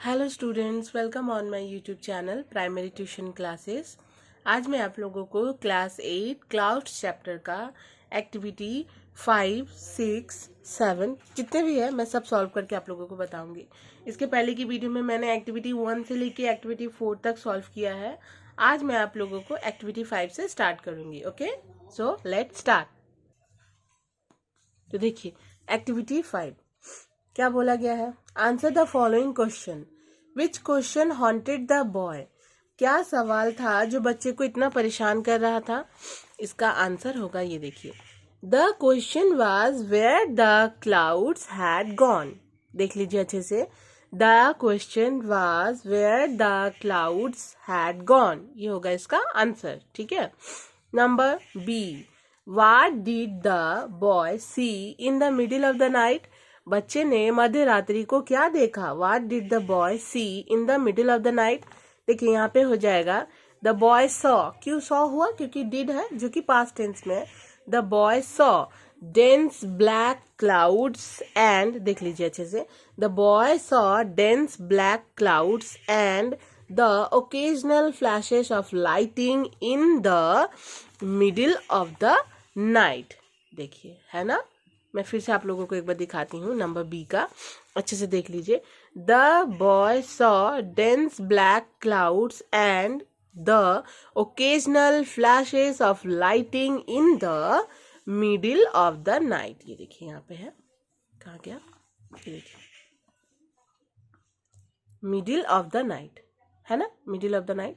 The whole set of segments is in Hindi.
Hello students, welcome on my YouTube channel primary tuition classes. आज मैं आप लोगों को क्लास 8 क्लाउड्स चैप्टर का एक्टिविटी 5, 6, 7 जितने भी है मैं सब सॉल्व करके आप लोगों को बताऊंगी। इसके पहले की वीडियो में मैंने एक्टिविटी 1 से लेके एक्टिविटी 4 तक सॉल्व किया है। आज मैं आप लोगों को एक्टिविटी 5 से स्टार्ट करूंगी। Okay, so let's start. तो देखिए एक्टिविटी 5 क्या बोला गया है। Answer the following question. Which question haunted the boy. क्या सवाल था जो बच्चे को इतना परेशान कर रहा था। इसका आंसर होगा ये देखिए, the question was where the clouds had gone. देख लीजिए अच्छे से, the question was where the clouds had gone, ये होगा इसका आंसर। ठीक है। Number B, what did the boy see in the middle of the night. बच्चे ने मध्य रात्रि को क्या देखा। What did the boy see in the middle of the night. देखिए यहाँ पे हो जाएगा द बॉय सॉ। क्यों सॉ हुआ? क्योंकि डिड है जो कि पास्ट टेंस में है। The boy saw dense black clouds and, देख लीजिए अच्छे से, the boy saw dense black clouds and the occasional flashes of lighting in the middle of the night. देखिए है ना, मैं फिर से आप लोगों को एक बार दिखाती हूँ। नंबर बी का अच्छे से देख लीजिए, the boy saw dense black clouds and the occasional flashes of lighting in the middle of the night. ये देखिए यहाँ पे है, कहाँ गया, ये देखिए मिडिल ऑफ द नाइट है ना, मिडिल ऑफ द नाइट।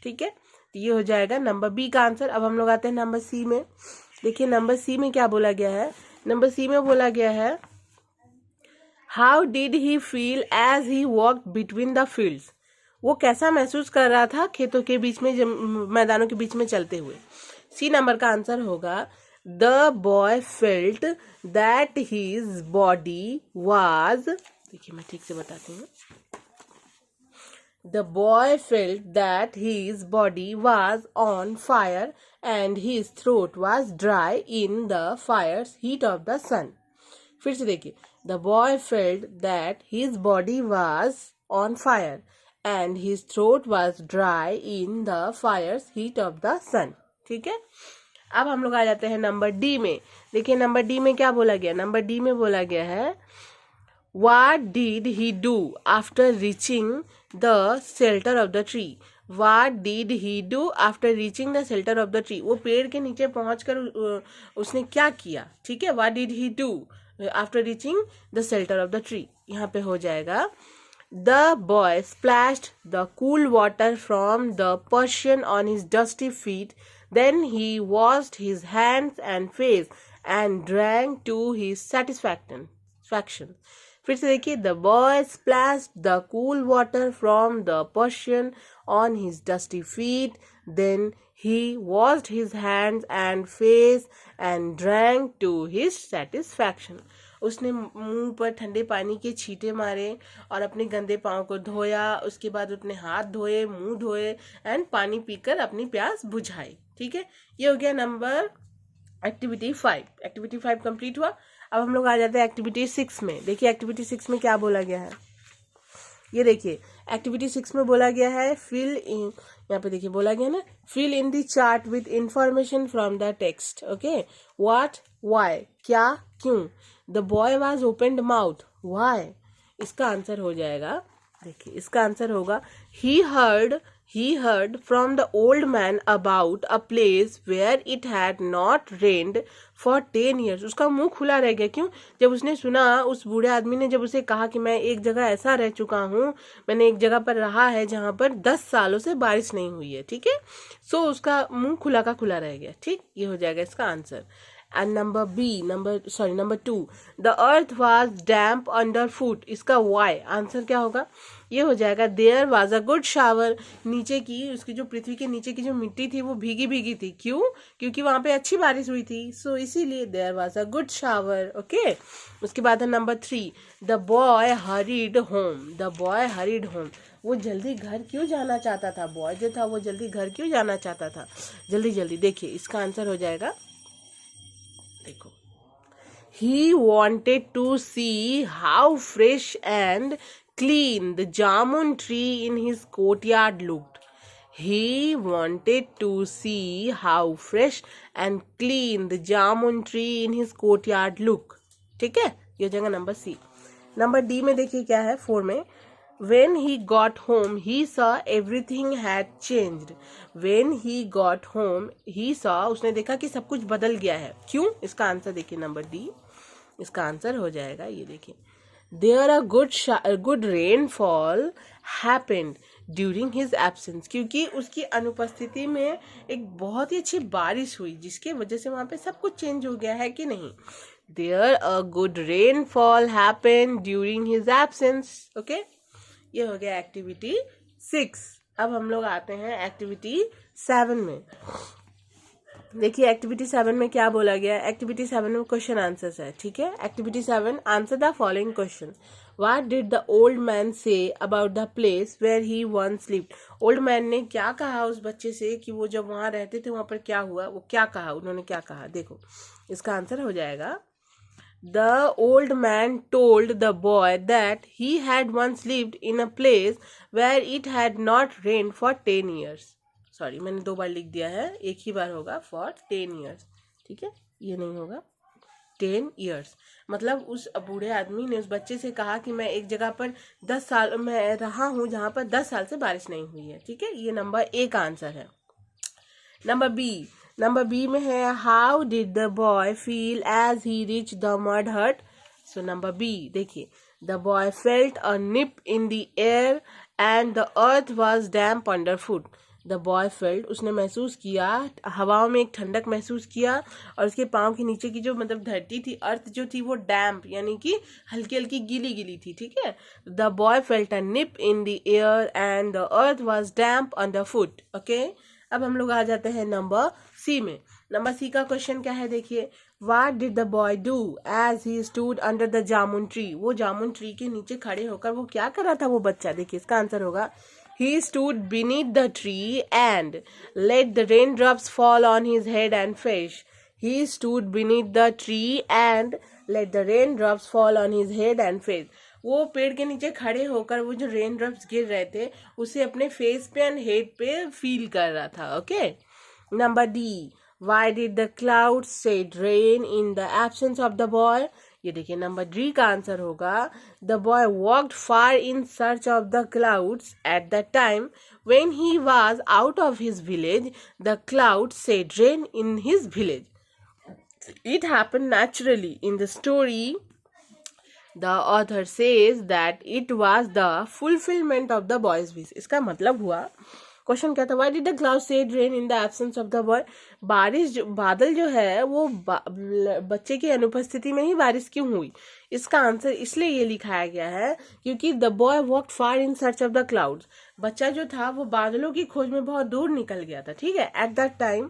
ठीक है, तो ये हो जाएगा नंबर बी का आंसर। अब हम लोग आते हैं नंबर सी में। देखिए नंबर सी में क्या बोला गया है। नंबर सी में बोला गया है, how did he feel as he walk between the fields. वो कैसा महसूस कर रहा था खेतों के बीच में, मैदानों के बीच में चलते हुए। सी नंबर का आंसर होगा, the boy felt that his body was. देखिए मैं ठीक से बताती हूँ। The boy felt that his body was on fire and his throat was dry in the fire's heat of the sun. फिर से देखिए, the boy felt that his body was on fire and his throat was dry in the fire's heat of the sun. ठीक है। अब हम लोग आ जाते हैं नंबर डी में। देखिए नंबर डी में क्या बोला गया। नंबर डी में बोला गया है, what did he do after reaching the shelter of the tree. What did he do after reaching the shelter of the tree. वो पेड़ के नीचे पहुंचकर उसने क्या किया। ठीक है, what did he do after reaching the shelter of the tree. यहाँ पे हो जाएगा, the boy splashed the cool water from the Persian on his dusty feet. Then he washed his hands and face and drank to his satisfaction. फिर से देखिए, the boy splashed the cool water from the Persian on his dusty feet, then he washed his hands and face and drank to his satisfaction. उसने मुंह पर ठंडे पानी के छींटे मारे और अपने गंदे पाँव को धोया। उसके बाद उसने हाथ धोए, मुंह धोए एंड पानी पीकर अपनी प्यास बुझाई। ठीक है, ये हो गया नंबर एक्टिविटी 5। एक्टिविटी 5 कंप्लीट हुआ। अब हम लोग आ जाते हैं एक्टिविटी 6 में। देखिए एक्टिविटी 6 में क्या बोला गया है। ये देखिए एक्टिविटी 6 में बोला गया है, फिल इन, यहाँ पे देखिए बोला गया ना, fill in the chart with information from the text. Okay, what, why, क्या, क्यों। The boy was opened mouth, why. इसका आंसर हो जाएगा, देखिए इसका आंसर होगा, he heard from the old man about a place where it had not rained for 10 years. उसका मुंह खुला रह गया। क्यों? जब उसने सुना, उस बूढ़े आदमी ने जब उसे कहा कि मैं एक जगह ऐसा रह चुका हूँ, मैंने एक जगह पर रहा है जहाँ पर 10 सालों से बारिश नहीं हुई है। ठीक है, सो उसका मुंह खुला का खुला रह गया। ठीक, ये हो जाएगा इसका answer. And number 2, the earth was damp under foot. इसका वाई आंसर क्या होगा। ये हो जाएगा, there was a good shower. नीचे की, उसकी जो पृथ्वी के नीचे की जो मिट्टी थी वो भीगी भीगी थी। क्यों? क्योंकि वहां पे अच्छी बारिश हुई थी, सो इसीलिए there was a good shower. Okay, उसके बाद है number 3, the boy hurried home. The boy hurried home, वो जल्दी घर क्यों जाना चाहता था। बॉय जो था वो जल्दी घर क्यों जाना चाहता था, जल्दी जल्दी। देखिए इसका आंसर हो जाएगा, देखो, he wanted to see how fresh and clean the jamun tree in his courtyard looked. He wanted to see how fresh and clean the jamun tree in his courtyard look. ठीक है, ये हो जाएगा नंबर सी. नंबर डी में देखिए क्या है 4 में. When he got home, he saw everything had changed. When he got home, he saw, उसने देखा कि सब कुछ बदल गया है. क्यों? इसका आंसर देखिए नंबर डी. इसका आंसर हो जाएगा ये देखिए. There a good rainfall happened during his absence. क्योंकि उसकी अनुपस्थिति में एक बहुत ही अच्छी बारिश हुई जिसके वजह से वहाँ पे सब कुछ चेंज हो गया है कि नहीं. There a good rainfall happened during his absence. Okay? ये हो गया एक्टिविटी 6. अब हम लोग आते हैं एक्टिविटी 7 में. देखिए एक्टिविटी 7 में क्या बोला गया है. एक्टिविटी 7 में क्वेश्चन आंसर्स है. ठीक है. Activity 7, answer the following question. What did the old man say about the place where he once lived? Old man ने क्या कहा उस बच्चे से कि वो जब वहां रहते थे वहां पर क्या हुआ. वो क्या कहा, उन्होंने क्या कहा. देखो इसका आंसर हो जाएगा. The old man told the boy that he had once lived in a place where it had not rained for 10 years. Sorry, मैंने 2 बार लिख दिया है, एक ही बार होगा for 10 years. ठीक है, ये नहीं होगा. 10 years मतलब उस बूढ़े आदमी ने उस बच्चे से कहा कि मैं एक जगह पर 10 साल मैं रहा हूँ जहाँ पर 10 साल से बारिश नहीं हुई है. ठीक है, ये नंबर ए का आंसर है. नंबर बी में है how did the boy feel as he reach the mud hut. So number B देखिए. The boy felt a nip in the air and the earth was damp under foot. The boy felt, उसने महसूस किया, हवाओं में एक ठंडक महसूस किया और उसके पाँव के नीचे की जो मतलब धरती थी, अर्थ जो थी वो डैम्प यानी कि हल्की हल्की गीली गीली थी. ठीक है. The boy felt a nip in the air and the earth was damp under foot. Okay. अब हम लोग आ जाते हैं नंबर सी में. नंबर सी का क्वेश्चन क्या है देखिए. What did the boy do as he stood under the jamun tree? वो जामुन ट्री के नीचे खड़े होकर वो क्या कर रहा था वो बच्चा. देखिए इसका आंसर होगा he stood beneath the tree and let the raindrops fall on his head and face. He stood beneath the tree and let the raindrops fall on his head and face. वो पेड़ के नीचे खड़े होकर वो जो रेन ड्रॉप्स गिर रहे थे उसे अपने फेस पे एंड हेड पे फील कर रहा था. Okay. Number D. Why did the clouds shed rain in the absence of the boy? ये देखिए नंबर डी का आंसर होगा. The boy walked far in search of the clouds. At the time when he was out of his village, the clouds shed rain in his village. It happened naturally. In the story, the author says that it was the fulfillment of the boy's wish. इसका मतलब हुआ, क्वेश्चन क्या था. Why did the clouds shed rain in the absence of the boy? बादल जो है वो बच्चे की अनुपस्थिति में ही बारिश क्यों हुई. इसका आंसर इसलिए ये लिखाया गया है क्योंकि the boy walked far in search of the clouds. बच्चा जो था वो बादलों की खोज में बहुत दूर निकल गया था. ठीक है. At that time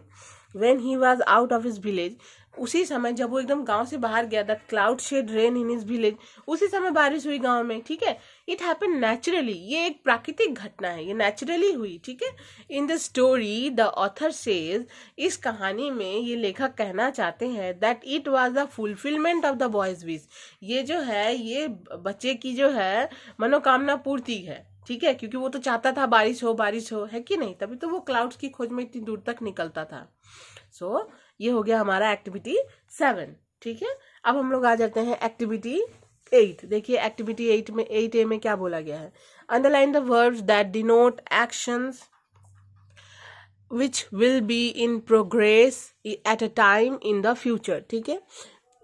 when he was out of his village, उसी समय जब वो एकदम गांव से बाहर गया था, cloud shed rain in his village, उसी समय बारिश हुई गांव में. ठीक है. It happen naturally. ये एक प्राकृतिक घटना है, ये नेचुरली हुई. ठीक है. In the story the author says, इस कहानी में ये लेखक कहना चाहते हैं that it was the fulfilment of the boys wish. ये जो है ये बच्चे की जो है मनोकामना पूर्ति है. ठीक है. क्योंकि वो तो चाहता था बारिश हो, है कि नहीं, तभी तो वो क्लाउड्स की खोज में इतनी दूर तक निकलता था. सो ये हो गया हमारा एक्टिविटी 7. ठीक है. अब हम लोग आ जाते हैं एक्टिविटी 8. देखिए एक्टिविटी 8A में क्या बोला गया है. Underline the verbs that denote actions which will be in progress at a time in the future. ठीक है.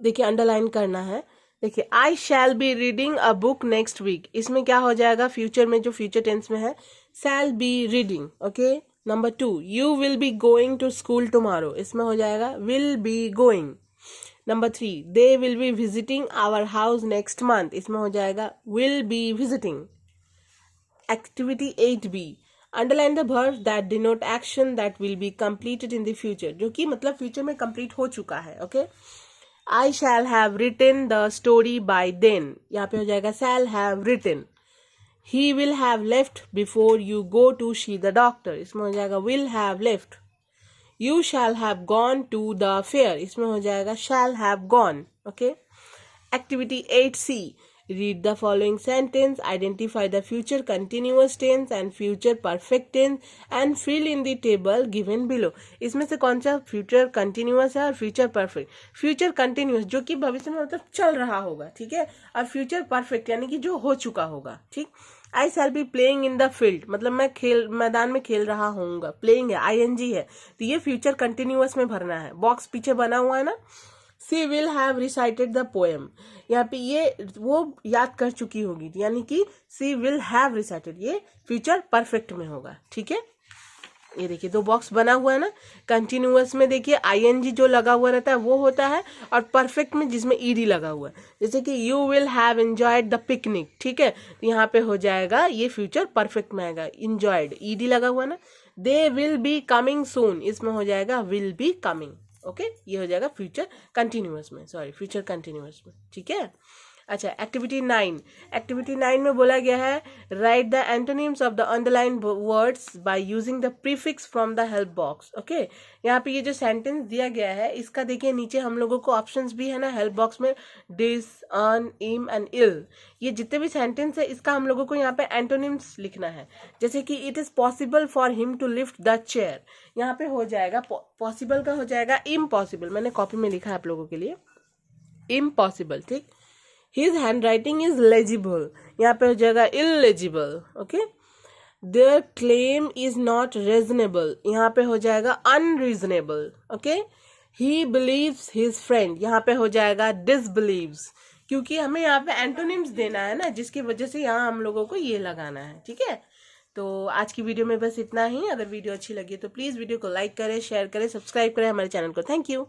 देखिए अंडरलाइन करना है. देखिए I shall be reading a book next week. इसमें क्या हो जाएगा, फ्यूचर में जो फ्यूचर टेंस में है shall be reading. Okay. Number 2, you will be going to school tomorrow. इसमें हो जाएगा will be going. Number 3, they will be visiting our house next month. इसमें हो जाएगा will be visiting. Activity 8B, underline the verbs that denote action that will be completed in the future, जो कि मतलब फ्यूचर में कंप्लीट हो चुका है. Okay. I shall have written the story by then. यहाँ पे हो जाएगा shall have written. He will have left before you go to see the doctor. इसमें हो जाएगा will have left. You shall have gone to the fair. इसमें हो जाएगा shall have gone. Okay. Activity 8C, Read the following sentence, identify the future continuous tense and future perfect tense and fill in the table given below. इसमें से कौन सा फ्यूचर कंटिन्यूअस है और फ्यूचर परफेक्ट? फ्यूचर कंटिन्यूअस जो कि भविष्य में मतलब चल रहा होगा, ठीक है, और फ्यूचर परफेक्ट यानी कि जो हो चुका होगा, ठीक। I shall be playing in the field मतलब मैं मैदान में खेल रहा होऊंगा, प्लेइंग है, ING है, तो ये फ्यूचर कंटिन्यूअस में भरना है। बॉक्स पीछे बना हुआ है ना, she will have recited the poem, यहाँ पे ये वो याद कर चुकी होगी, यानी कि सी विल हैव रिसाइटेड, ये फ्यूचर परफेक्ट में होगा, ठीक है। ये देखिए 2 बॉक्स बना हुआ है ना, कंटिन्यूअस में देखिए ING जो लगा हुआ रहता है वो होता है, और परफेक्ट में जिसमें ED लगा हुआ है, जैसे कि you will have enjoyed the picnic, ठीक है, तो यहाँ पे हो जाएगा ये फ्यूचर परफेक्ट में आएगा, इंजॉयड, ED लगा हुआ है ना। दे विल बी कमिंग सून, इसमें हो जाएगा विल बी कमिंग, ओके, ये हो जाएगा फ्यूचर कंटिन्यूअस में, सॉरी फ्यूचर कंटिन्यूअस में, ठीक है। अच्छा, एक्टिविटी 9 में बोला गया है right the antonyms of the underline words by using the prefix from the help box, okay. यहाँ पे ये जो सेंटेंस दिया गया है इसका देखिए नीचे हम लोगों को ऑप्शंस भी है ना हेल्प बॉक्स में, डिस, अन, इम एंड इल, ये जितने भी सेंटेंस है इसका हम लोगों को यहाँ पे एंटोनिम्स लिखना है। जैसे कि it is possible for him to lift the chair, यहाँ पे हो जाएगा पॉसिबल का हो जाएगा इम्पॉसिबल, मैंने कॉपी में लिखा है आप लोगों के लिए, इम्पॉसिबल, ठीक। His handwriting is legible, यहाँ पे हो जाएगा illegible, okay. Their claim is not reasonable, यहाँ पे हो जाएगा unreasonable, okay. He believes his friend, यहाँ पे हो जाएगा disbelieves, क्योंकि हमें यहाँ पे एंटोनिम्स देना है ना, जिसकी वजह से यहाँ हम लोगों को ये लगाना है, ठीक है। तो आज की वीडियो में बस इतना ही। अगर वीडियो अच्छी लगी तो प्लीज़ वीडियो को लाइक करें, शेयर करें, सब्सक्राइब करें हमारे चैनल को। Thank you.